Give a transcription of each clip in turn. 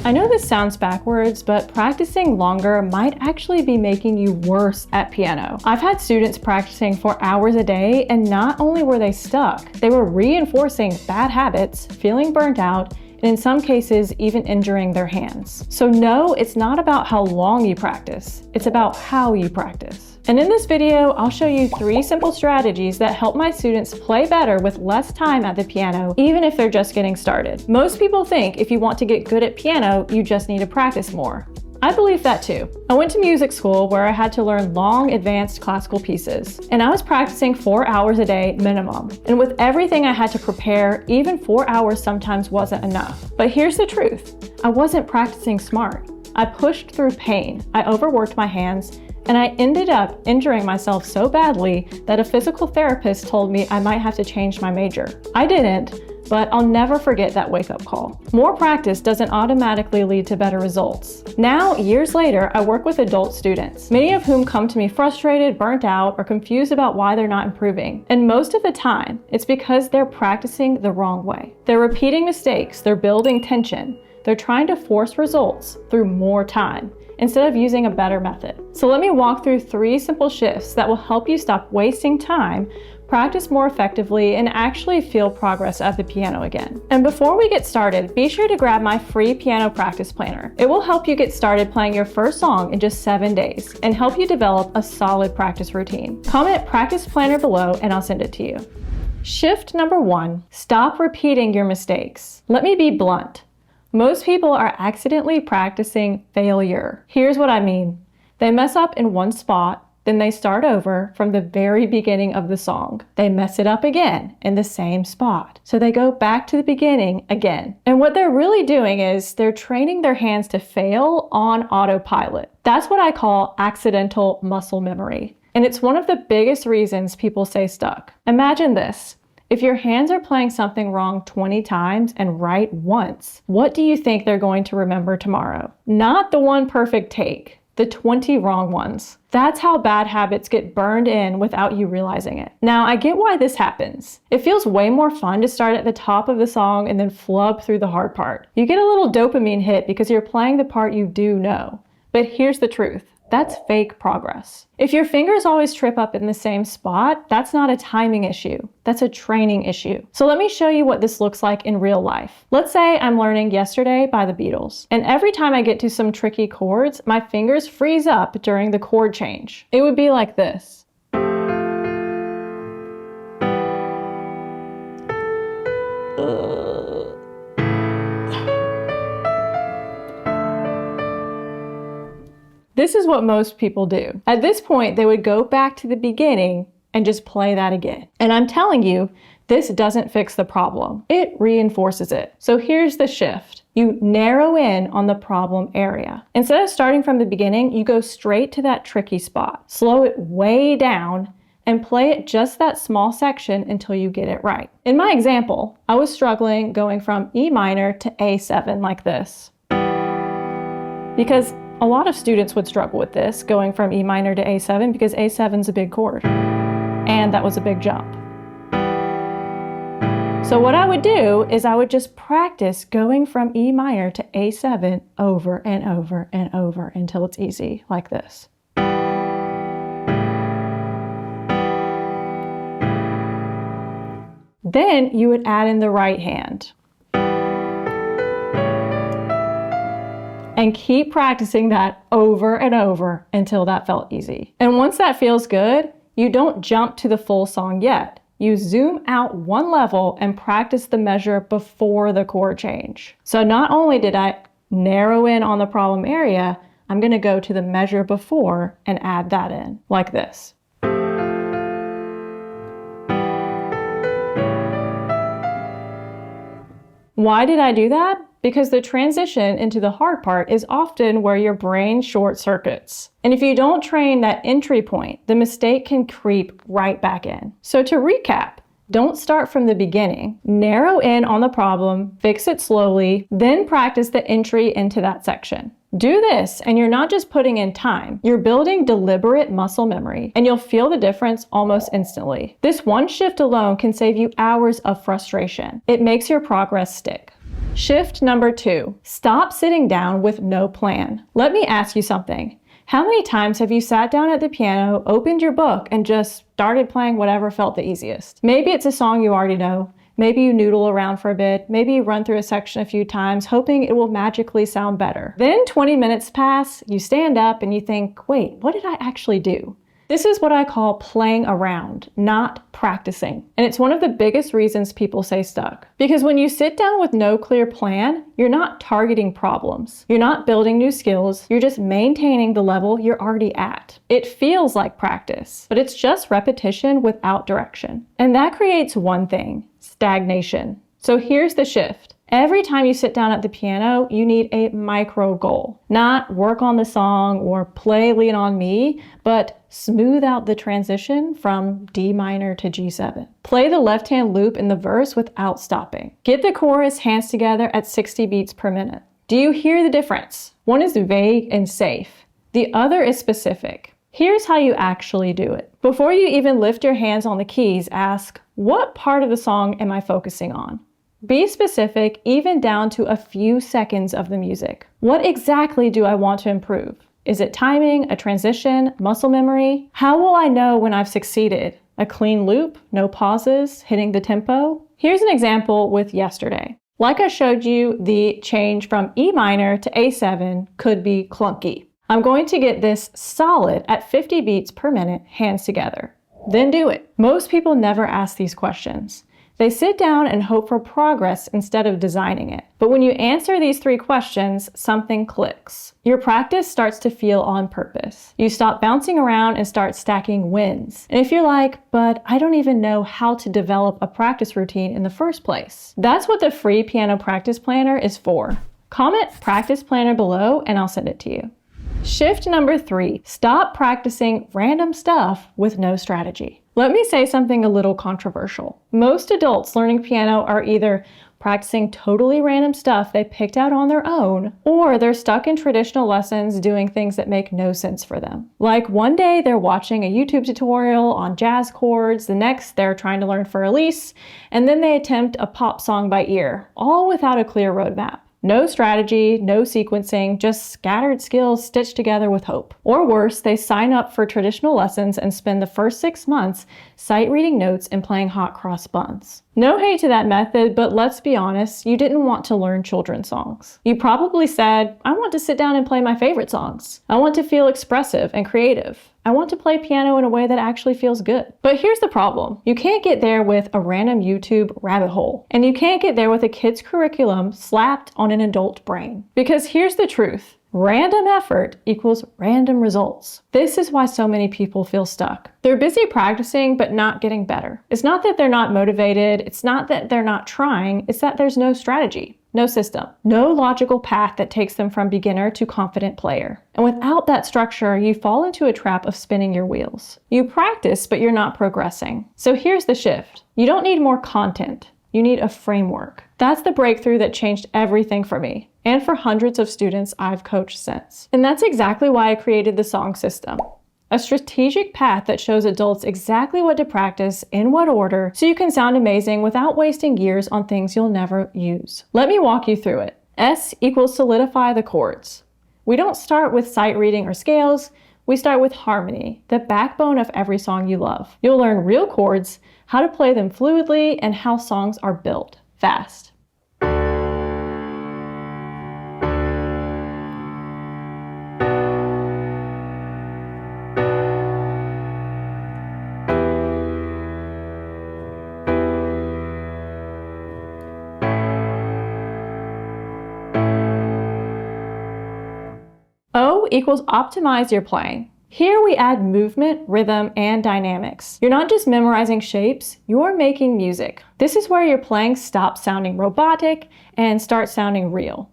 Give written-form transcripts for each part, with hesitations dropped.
I know this sounds backwards, but practicing longer might actually be making you worse at piano. I've had students practicing for hours a day, and not only were they stuck, they were reinforcing bad habits, feeling burnt out, and in some cases, even injuring their hands. So no, it's not about how long you practice, it's about how you practice. And in this video, I'll show you 3 simple strategies that help my students play better with less time at the piano, even if they're just getting started. Most people think if you want to get good at piano, you just need to practice more. I believe that too. I went to music school where I had to learn long, advanced classical pieces, and I was practicing 4 hours a day minimum. And with everything I had to prepare, even 4 hours sometimes wasn't enough. But here's the truth. I wasn't practicing smart. I pushed through pain. I overworked my hands, and I ended up injuring myself so badly that a physical therapist told me I might have to change my major. I didn't, but I'll never forget that wake-up call. More practice doesn't automatically lead to better results. Now, years later, I work with adult students, many of whom come to me frustrated, burnt out, or confused about why they're not improving. And most of the time, it's because they're practicing the wrong way. They're repeating mistakes, they're building tension, they're trying to force results through more time, instead of using a better method. So let me walk through 3 simple shifts that will help you stop wasting time, practice more effectively, and actually feel progress at the piano again. And before we get started, be sure to grab my free piano practice planner. It will help you get started playing your first song in just 7 days and help you develop a solid practice routine. Comment practice planner below and I'll send it to you. Shift number 1, stop repeating your mistakes. Let me be blunt. Most people are accidentally practicing failure. Here's what I mean. They mess up in one spot, then they start over from the very beginning of the song. They mess it up again in the same spot. So they go back to the beginning again. And what they're really doing is they're training their hands to fail on autopilot. That's what I call accidental muscle memory. And it's one of the biggest reasons people stay stuck. Imagine this. If your hands are playing something wrong 20 times and right once, what do you think they're going to remember tomorrow? Not the one perfect take, the 20 wrong ones. That's how bad habits get burned in without you realizing it. Now, I get why this happens. It feels way more fun to start at the top of the song and then flub through the hard part. You get a little dopamine hit because you're playing the part you do know. But here's the truth. That's fake progress. If your fingers always trip up in the same spot, that's not a timing issue. That's a training issue. So let me show you what this looks like in real life. Let's say I'm learning Yesterday by the Beatles, and every time I get to some tricky chords, my fingers freeze up during the chord change. It would be like this. This is what most people do. At this point, they would go back to the beginning and just play that again. And I'm telling you, this doesn't fix the problem. It reinforces it. So here's the shift. You narrow in on the problem area. Instead of starting from the beginning, you go straight to that tricky spot. Slow it way down and play it just that small section until you get it right. In my example, I was struggling going from E minor to A7 like this. Because a lot of students would struggle with this, going from E minor to A7, because A7's a big chord. And that was a big jump. So what I would do is I would just practice going from E minor to A7 over and over and over until it's easy, like this. Then you would add in the right hand. And keep practicing that over and over until that felt easy. And once that feels good, you don't jump to the full song yet. You zoom out one level and practice the measure before the chord change. So not only did I narrow in on the problem area, I'm going to go to the measure before and add that in, like this. Why did I do that? Because the transition into the hard part is often where your brain short circuits. And if you don't train that entry point, the mistake can creep right back in. So to recap, don't start from the beginning. Narrow in on the problem, fix it slowly, then practice the entry into that section. Do this, and you're not just putting in time, you're building deliberate muscle memory, and you'll feel the difference almost instantly. This one shift alone can save you hours of frustration. It makes your progress stick. Shift number 2, stop sitting down with no plan. Let me ask you something. How many times have you sat down at the piano, opened your book, and just started playing whatever felt the easiest? Maybe it's a song you already know. Maybe you noodle around for a bit. Maybe you run through a section a few times, hoping it will magically sound better. Then 20 minutes pass, you stand up and you think, wait, what did I actually do? This is what I call playing around, not practicing. And it's one of the biggest reasons people say stuck. Because when you sit down with no clear plan, you're not targeting problems. You're not building new skills. You're just maintaining the level you're already at. It feels like practice, but it's just repetition without direction. And that creates one thing: stagnation. So here's the shift. Every time you sit down at the piano, you need a micro goal. Not work on the song or play Lean on Me, but smooth out the transition from D minor to G7. Play the left-hand loop in the verse without stopping. Get the chorus hands together at 60 beats per minute. Do you hear the difference? One is vague and safe. The other is specific. Here's how you actually do it. Before you even lift your hands on the keys, ask, what part of the song am I focusing on? Be specific, even down to a few seconds of the music. What exactly do I want to improve? Is it timing, a transition, muscle memory? How will I know when I've succeeded? A clean loop, no pauses, hitting the tempo? Here's an example with Yesterday. Like I showed you, the change from E minor to A7 could be clunky. I'm going to get this solid at 50 beats per minute, hands together. Then do it. Most people never ask these questions. They sit down and hope for progress instead of designing it. But when you answer these 3 questions, something clicks. Your practice starts to feel on purpose. You stop bouncing around and start stacking wins. And if you're like, but I don't even know how to develop a practice routine in the first place, that's what the free piano practice planner is for. Comment practice planner below and I'll send it to you. Shift number 3, stop practicing random stuff with no strategy. Let me say something a little controversial. Most adults learning piano are either practicing totally random stuff they picked out on their own, or they're stuck in traditional lessons doing things that make no sense for them. Like one day they're watching a YouTube tutorial on jazz chords, the next they're trying to learn for Elise, and then they attempt a pop song by ear, all without a clear roadmap. No strategy, no sequencing, just scattered skills stitched together with hope. Or worse, they sign up for traditional lessons and spend the first 6 months sight reading notes and playing hot cross buns. No hate to that method, but let's be honest, you didn't want to learn children's songs. You probably said, I want to sit down and play my favorite songs. I want to feel expressive and creative. I want to play piano in a way that actually feels good. But here's the problem. You can't get there with a random YouTube rabbit hole. And you can't get there with a kid's curriculum slapped on an adult brain. Because here's the truth. Random effort equals random results. This is why so many people feel stuck. They're busy practicing, but not getting better. It's not that they're not motivated. It's not that they're not trying. It's that there's no strategy, no system, no logical path that takes them from beginner to confident player. And without that structure, you fall into a trap of spinning your wheels. You practice, but you're not progressing. So here's the shift. You don't need more content. You need a framework. That's the breakthrough that changed everything for me, and for hundreds of students I've coached since. And that's exactly why I created the song system. A strategic path that shows adults exactly what to practice, in what order, so you can sound amazing without wasting years on things you'll never use. Let me walk you through it. S equals solidify the chords. We don't start with sight reading or scales. We start with harmony, the backbone of every song you love. You'll learn real chords, how to play them fluidly, and how songs are built fast. O equals optimize your playing. Here we add movement, rhythm, and dynamics. You're not just memorizing shapes, you're making music. This is where your playing stops sounding robotic and starts sounding real.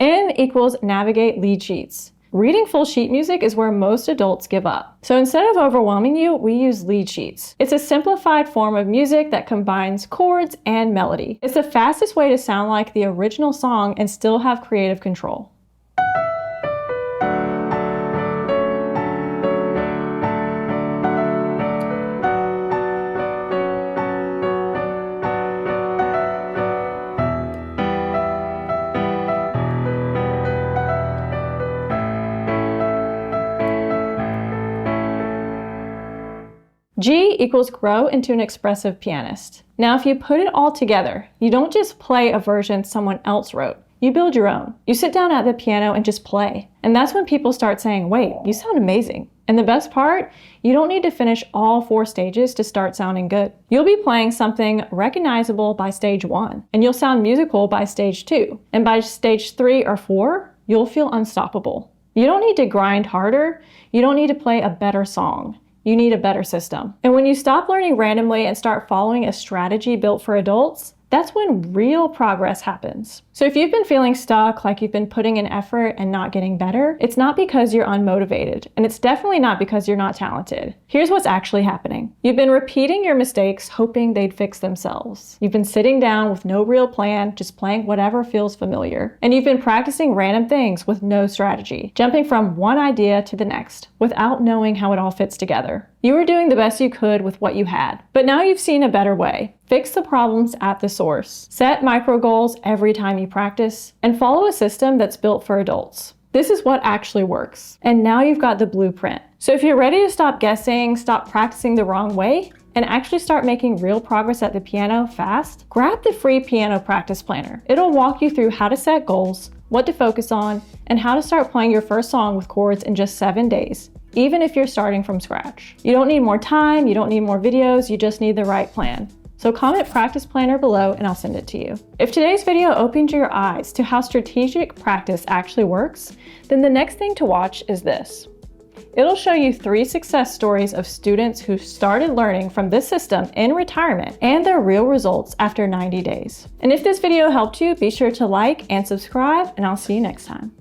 N equals navigate lead sheets. Reading full sheet music is where most adults give up. So instead of overwhelming you, we use lead sheets. It's a simplified form of music that combines chords and melody. It's the fastest way to sound like the original song and still have creative control. G equals grow into an expressive pianist. Now, if you put it all together, you don't just play a version someone else wrote. You build your own. You sit down at the piano and just play. And that's when people start saying, wait, you sound amazing. And the best part, you don't need to finish all 4 stages to start sounding good. You'll be playing something recognizable by stage 1, and you'll sound musical by stage 2. And by stage 3 or 4, you'll feel unstoppable. You don't need to grind harder. You don't need to play a better song. You need a better system. And when you stop learning randomly and start following a strategy built for adults, that's when real progress happens. So if you've been feeling stuck, like you've been putting in effort and not getting better, it's not because you're unmotivated, and it's definitely not because you're not talented. Here's what's actually happening. You've been repeating your mistakes, hoping they'd fix themselves. You've been sitting down with no real plan, just playing whatever feels familiar. And you've been practicing random things with no strategy, jumping from one idea to the next, without knowing how it all fits together. You were doing the best you could with what you had, but now you've seen a better way. Fix the problems at the source. Set micro goals every time you practice, and follow a system that's built for adults. This is what actually works. And now you've got the blueprint. So if you're ready to stop guessing, stop practicing the wrong way, and actually start making real progress at the piano fast, grab the free piano practice planner. It'll walk you through how to set goals, what to focus on, and how to start playing your first song with chords in just 7 days, even if you're starting from scratch. You don't need more time, you don't need more videos, you just need the right plan. So comment practice planner below and I'll send it to you. If today's video opened your eyes to how strategic practice actually works, then the next thing to watch is this. It'll show you 3 success stories of students who started learning from this system in retirement and their real results after 90 days. And if this video helped you, be sure to like and subscribe, and I'll see you next time.